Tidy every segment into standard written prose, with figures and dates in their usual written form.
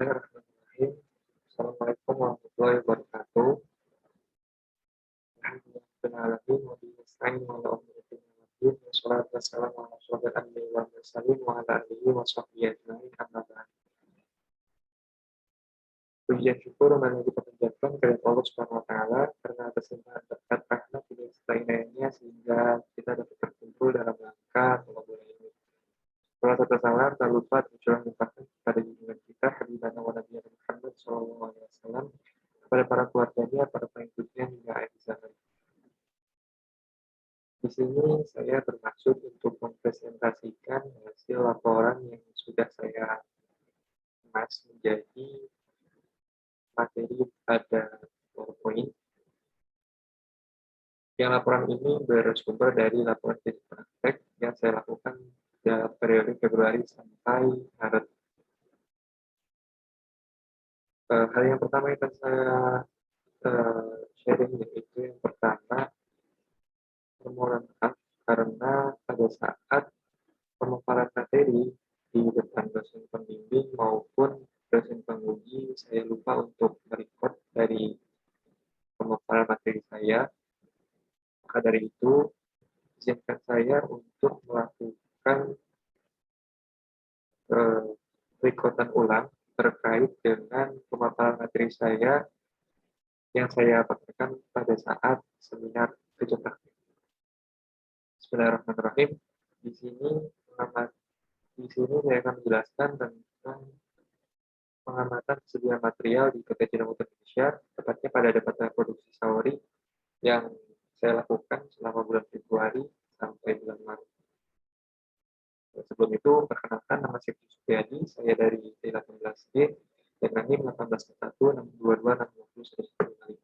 Bismillahirrahmanirrahim. Assalamualaikum warahmatullahi wabarakatuh. Puji syukur mana kita panjatkan kepada Allah Subhanahu wa taala karena atas limpahan berkat rahmat dan serta inayahnya sehingga kita dapat berkumpul dalam rangka pengabulan ini. Salat serta salam tak lupa tercurah limpahkan kepada junjungan kita Habibana wa Nabiyana Muhammad SAW, kepada para keluarganya, para pengikutnya hingga akhir zaman. Di sini saya bermaksud untuk mempresentasikan hasil laporan yang sudah saya kemas menjadi materi pada PowerPoint. Yang laporan ini bersumber dari laporan studi praktek yang saya lakukan dalam periode Februari sampai Maret. Hal yang pertama yang akan saya sharing yaitu yang pertama, permohonan maaf karena pada saat pemaparan materi di depan dosen pembimbing maupun dosen penguji, saya lupa untuk merecord dari pemaparan materi saya. Maka dari itu, izinkan saya untuk melakukan recordan ulang terkait dengan pemaparan materi saya yang saya paparkan pada saat seminar kerja praktik. Bismillahirrahmanirrahim. Di sini saya akan menjelaskan tentang pengamatan sedia material di PT Ajinomoto Indonesia, tepatnya pada data produksi Saori yang saya lakukan selama bulan Februari sampai bulan Maret. Sebelum itu, perkenalkan nama saya Supriyadi, saya dari T18G, dan NIM 1841-622-620-115.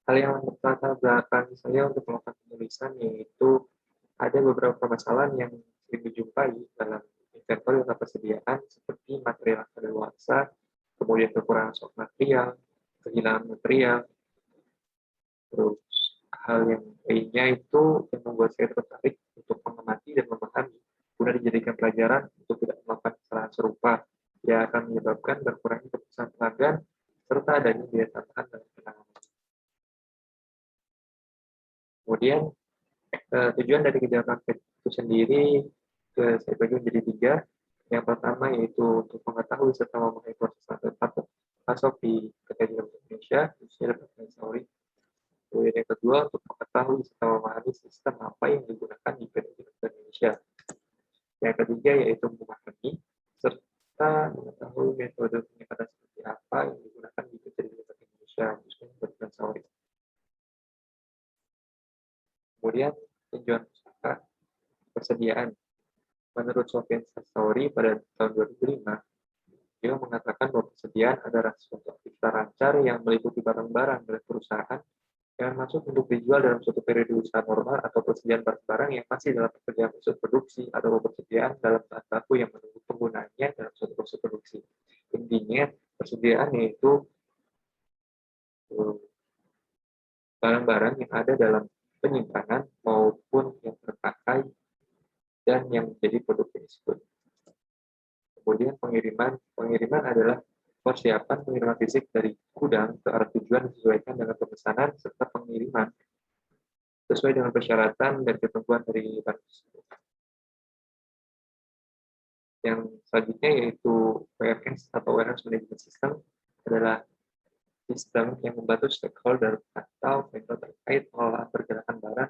Hal yang berlatar belakang saya untuk melakukan penulisan yaitu ada beberapa permasalahan yang sering dijumpai dalam inventory atau persediaan seperti material kadaluarsa, kemudian kekurangan stok material, kehilangan material, terus hal yang lainnya itu yang membuat saya tertarik untuk mengamati dan memahami guna dijadikan pelajaran untuk tidak melakukan kesalahan serupa yang akan menyebabkan berkurangnya kepuasan pelanggan serta adanya biaya tambahan dalam penanganan. Kemudian tujuan dari kerja praktek itu sendiri saya bagi menjadi 3. Yang pertama yaitu untuk mengetahui serta memahami proses masuk di PT Ajinomoto Indonesia, khususnya dalam Saori. Kemudian yang kedua untuk mengetahui serta memahami sistem apa yang digunakan di PT Ajinomoto Indonesia. Yang ketiga yaitu memahami serta mengetahui metode penyekatan seperti apa yang digunakan di PT Ajinomoto Indonesia, khususnya dalam Saori. Kemudian tinjauan usaha persediaan. Menurut Sofian Sauri pada tahun 2005, dia mengatakan bahwa persediaan adalah suatu aktivitas lancar yang meliputi barang-barang dari perusahaan yang masuk untuk dijual dalam suatu periode usaha normal atau persediaan barang-barang yang masih dalam pekerjaan proses produksi atau persediaan dalam bahan baku yang menunggu penggunaannya dalam suatu proses produksi. Intinya, persediaan yaitu barang-barang yang ada dalam penyimpanan maupun yang terpakai dan yang menjadi produk tersebut. Kemudian pengiriman adalah persiapan pengiriman fisik dari gudang ke arah tujuan disesuaikan dengan pemesanan serta pengiriman sesuai dengan persyaratan dan ketentuan dari barang tersebut. Yang selanjutnya yaitu WMS atau Warehouse Management System adalah sistem yang membantu stakeholder atau vendor terkait mengelola pergerakan barang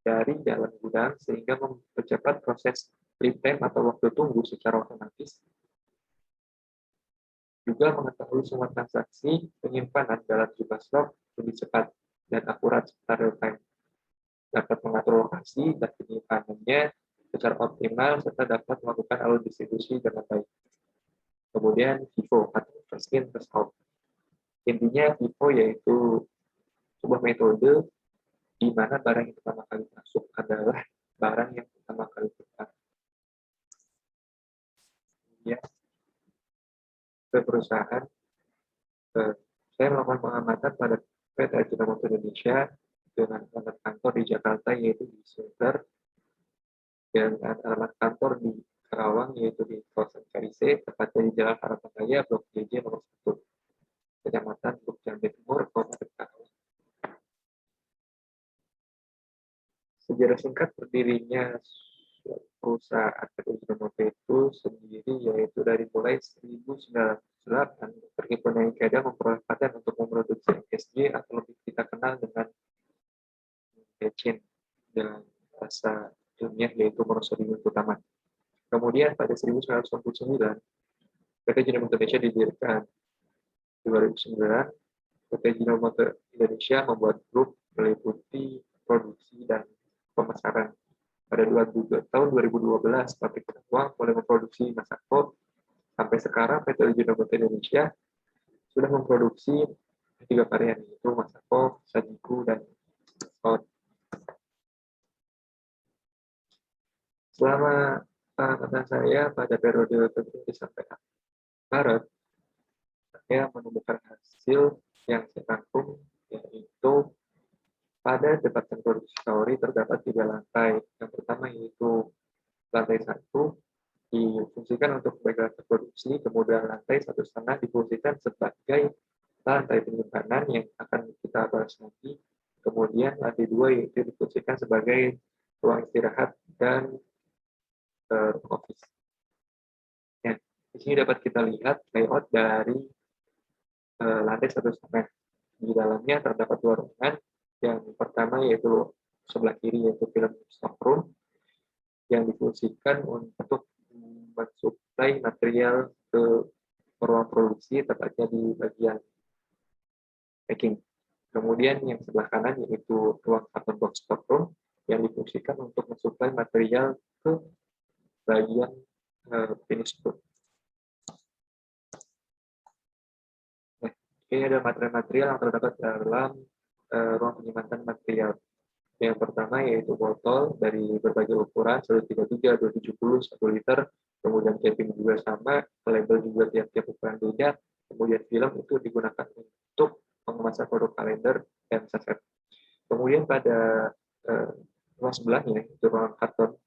dari dalam gudang sehingga mempercepat proses lead time atau waktu tunggu secara otomatis. Juga mengetahui semua transaksi penyimpanan dalam jumlah stok lebih cepat dan akurat serta real time. Dapat mengatur lokasi dan penyimpanannya secara optimal serta dapat melakukan alur distribusi dengan baik. Kemudian FIFO atau first in first out. Intinya FIFO yaitu sebuah metode di mana barang yang pertama kali masuk adalah barang yang pertama kali keluar. Ya, ke perusahaan, saya melakukan pengamatan pada PT Ajinomoto Indonesia dengan kantor di Jakarta yaitu di Sunter, dengan alamat kantor di Karawang, yaitu di kawasan KIC, tepatnya di Jalan Harapan Raya, Blok JJ nomor 1, Kecamatan Buk Jambe Timur, Kabupaten Karawang. Sejarah singkat berdirinya perusahaan PT Ajinomoto itu sendiri, yaitu dari mulai 1908, Perhimpunan Ikeda memperoleh paten untuk memproduksi MSG atau lebih kita kenal dengan Decin dengan bahasa ilmiah yaitu monosodium glutamat. Kemudian pada 1999, PT Ajinomoto Indonesia didirikan. 2009, PT Ajinomoto Indonesia membuat grup meliputi produksi dan pemasaran. Pada tahun 2012, pabrik uang mulai memproduksi Masako. Sampai sekarang, PT Ajinomoto Indonesia sudah memproduksi 3 varian, yaitu Masako, Sajiku, dan Scott. Selama pengamatan saya pada periode Februari sampai Maret, saya menemukan hasil yang saya rangkum, yaitu pada departemen produksi saori terdapat 3 lantai. Yang pertama yaitu lantai 1 difungsikan untuk bagian produksi, kemudian lantai 1,5 difungsikan sebagai lantai penyimpanan yang akan kita bahas nanti. Kemudian lantai 2 yaitu difungsikan sebagai ruang istirahat dan office. Ya, di sini dapat kita lihat layout dari lantai 1,5. Di dalamnya terdapat 2 ruangan. Yang pertama yaitu sebelah kiri yaitu film stockroom yang difungsikan untuk mensuplai material ke ruang produksi, tepatnya di bagian packing. Kemudian yang sebelah kanan yaitu ruang carton box stockroom yang difungsikan untuk mensuplai material ke bagian finish good. Nah, ini ada material-material yang terdapat dalam ruang penyimpanan material. Yang pertama yaitu botol dari berbagai ukuran, 133, 270, 1 liter, kemudian capping juga sama, label juga tiap-tiap ukuran beda, kemudian film itu digunakan untuk pengemasan produk kalender dan saset. Kemudian pada ruang sebelahnya, itu ruang karton,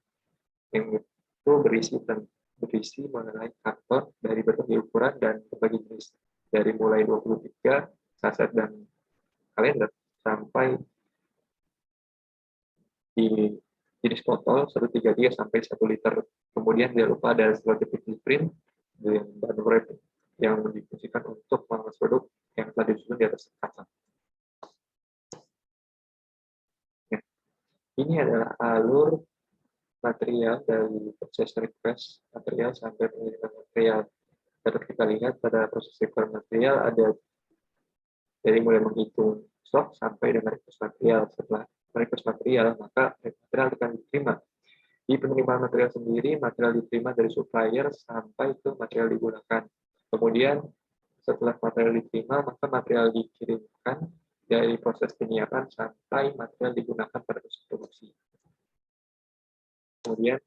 yang itu berisi mengenai karton dari berbagai ukuran dan berbagai jenis, dari mulai 23 saset dan kalender sampai di jenis botol 133 sampai 1 liter. Kemudian jangan lupa ada selective print dan wrap yang difungsikan untuk mengemas produk yang telah disusun di atas kaca. Nah, ini adalah alur material dari proses request material sampai pengiriman material. Dapat kita lihat pada proses request material ada dari mulai menghitung stok sampai dengan request material. Setelah request material, maka material akan diterima. Di penerimaan material sendiri, material diterima dari supplier sampai ke material digunakan. Kemudian setelah material diterima, maka material dikirimkan dari proses penyiapan sampai material digunakan pada proses produksi. Kemudian,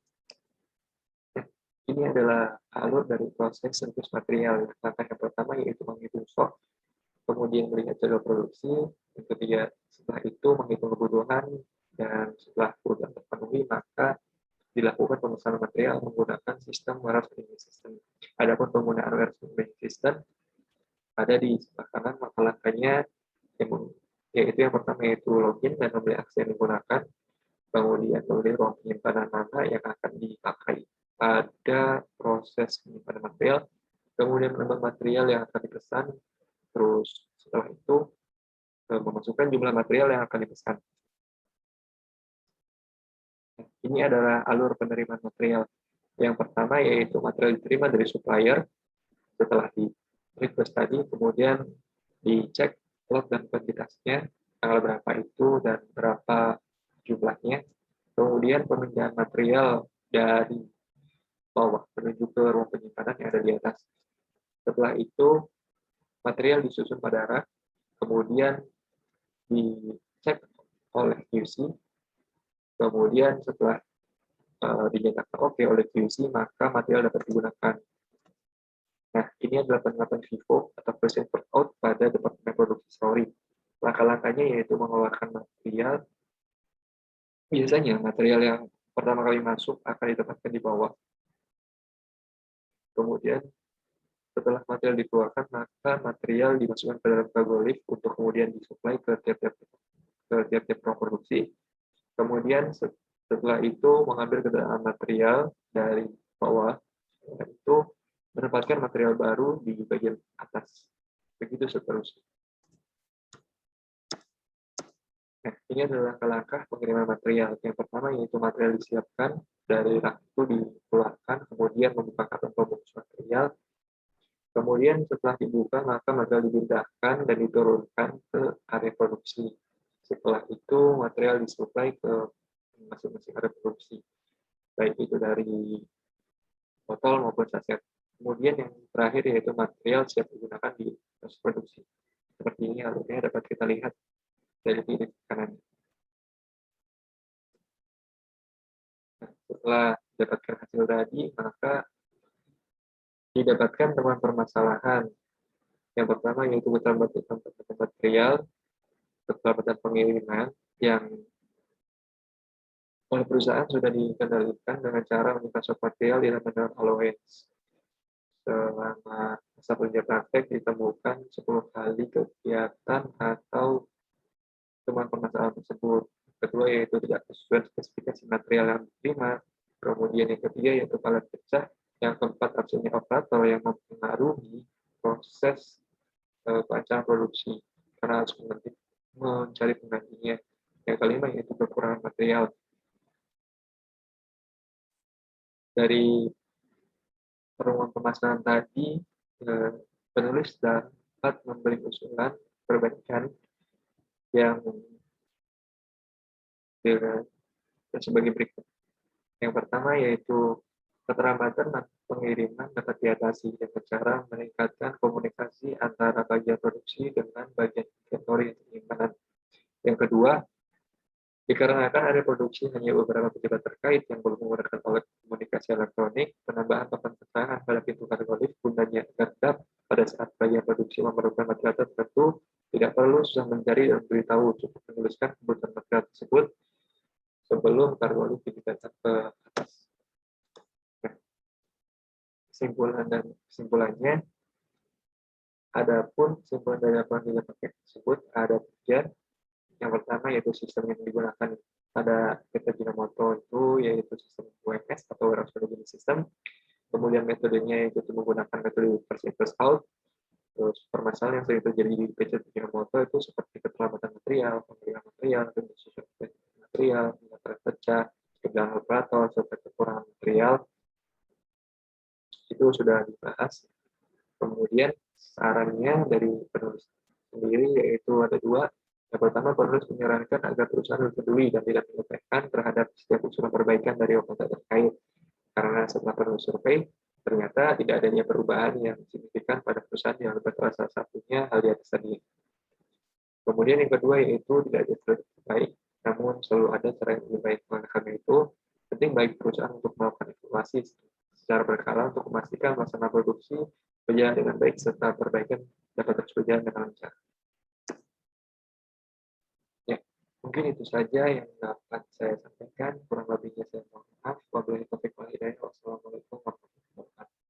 ini adalah alur dari proses request material. Langkah yang pertama yaitu menghitung stok, kemudian melihat jadwal produksi, yang ketiga setelah itu menghitung kebutuhan, dan setelah kebutuhan terpenuhi, maka dilakukan pemesanan material menggunakan sistem warehouse management system. Adapun penggunaan warehouse management system ada di sebelah kanan, maka langkahnya yaitu yang pertama yaitu login dan memilih aksi yang digunakan, kemudian memilih ruang penyimpanan mana yang akan dipakai pada proses penyimpanan material, kemudian menambah material yang akan dipesan, terus setelah itu memasukkan jumlah material yang akan dipesan. Ini adalah alur penerimaan material. Yang pertama yaitu material diterima dari supplier. Setelah di request tadi, kemudian dicek lot dan kuantitasnya, tanggal berapa itu dan berapa jumlahnya. Kemudian pemindahan material dari bawah menuju ke ruang penyimpanan yang ada di atas. Setelah itu material disusun pada rak, kemudian dicek oleh QC. Kemudian setelah dinyatakan oke oleh QC, maka material dapat digunakan. Nah, ini adalah penerapan FIFO atau First In First Out pada Departemen Produksi Saori. Langkah-langkahnya yaitu mengeluarkan material. Biasanya material yang pertama kali masuk akan ditempatkan di bawah. Kemudian setelah material dikeluarkan, maka material dimasukkan ke dalam cargo lift untuk kemudian disuplai ke tiap-tiap ruang produksi. Kemudian setelah itu mengambil kedatangan material dari bawah, itu menempatkan material baru di bagian atas. Begitu seterusnya. Nah, ini adalah langkah pengiriman material. Yang pertama yaitu material disiapkan, dari rak itu dikeluarkan, kemudian membuka karton pembungkus material. Kemudian setelah dibuka, maka material dipindahkan dan diturunkan ke area produksi. Setelah itu material disuplai ke masing-masing area produksi, baik itu dari botol maupun saset. Kemudian yang terakhir yaitu material siap digunakan di proses produksi. Seperti ini alurnya dapat kita lihat dari kiri ke kanan. Nah, setelah mendapatkan hasil tadi, maka didapatkan temuan permasalahan. Yang pertama yaitu keterbatasan material, keterbatasan pengiriman yang oleh perusahaan sudah dikendalikan dengan cara meminta stok material di dalam allowance. Selama masa kerja praktek ditemukan 10 kali kegiatan atau temuan permasalahan tersebut. Kedua yaitu tidak sesuai spesifikasi material yang diterima. Kemudian yang ketiga yaitu palet pecah. Yang keempat absennya operator yang mempengaruhi proses pelancaran produksi karena harus mencari penggantinya. Yang kelima yaitu kekurangan material. Dari pertemuan permasalahan tadi, penulis dapat memberi usulan perbaikan yang sebagai berikut. Yang pertama yaitu keterlambatan pengiriman dapat diatasi dengan cara meningkatkan komunikasi antara bagian produksi dengan bagian inventory penyimpanan. Yang kedua, dikarenakan area produksi hanya beberapa pejabat terkait yang belum menggunakan alat komunikasi elektronik, penambahan papan keterangan pada pintu kargo lift gunanya agar pada saat bagian produksi memerlukan material tertentu, tidak perlu susah mencari dan beritahu, cukup menuliskan kebutuhan material tersebut sebelum kargo lift dipindahkan ke atas. Nah, kesimpulannya, adapun kesimpulan dari apa yang dilakukan tersebut ada 3. Yang pertama yaitu sistem yang digunakan pada PT Ajinomoto itu yaitu sistem WMS atau Warehouse Management System. Kemudian metodenya yaitu menggunakan metode first in first out. Terus permasalahan yang sering terjadi di PT Ajinomoto itu seperti keterlambatan material, pengiriman material, penyesuaian material, material pecah, kendala operator, serta kekurangan material. Itu sudah dibahas. Kemudian sarannya dari penulis sendiri yaitu ada 2. Yang pertama, penulis menyarankan agar perusahaan lebih peduli dan tidak menyepelekan terhadap setiap usulan perbaikan dari otoritas terkait. Karena setelah penulis survei, ternyata tidak adanya perubahan yang signifikan pada perusahaan yang berasal salah satunya hal di atas tadi. Kemudian yang kedua yaitu tidak ada strategi terbaik, namun selalu ada cara yang lebih baik. Karena itu, penting bagi perusahaan untuk melakukan evaluasi secara berkala untuk memastikan melaksanakan produksi berjalan dengan baik serta perbaikan dapat terus berjalan dengan lancar. Ya, mungkin itu saja yang dapat saya sampaikan. Kurang lebihnya saya mohon maaf. Wabillahi taufiq wal hidayah. Wassalamualaikum warahmatullahi wabarakatuh.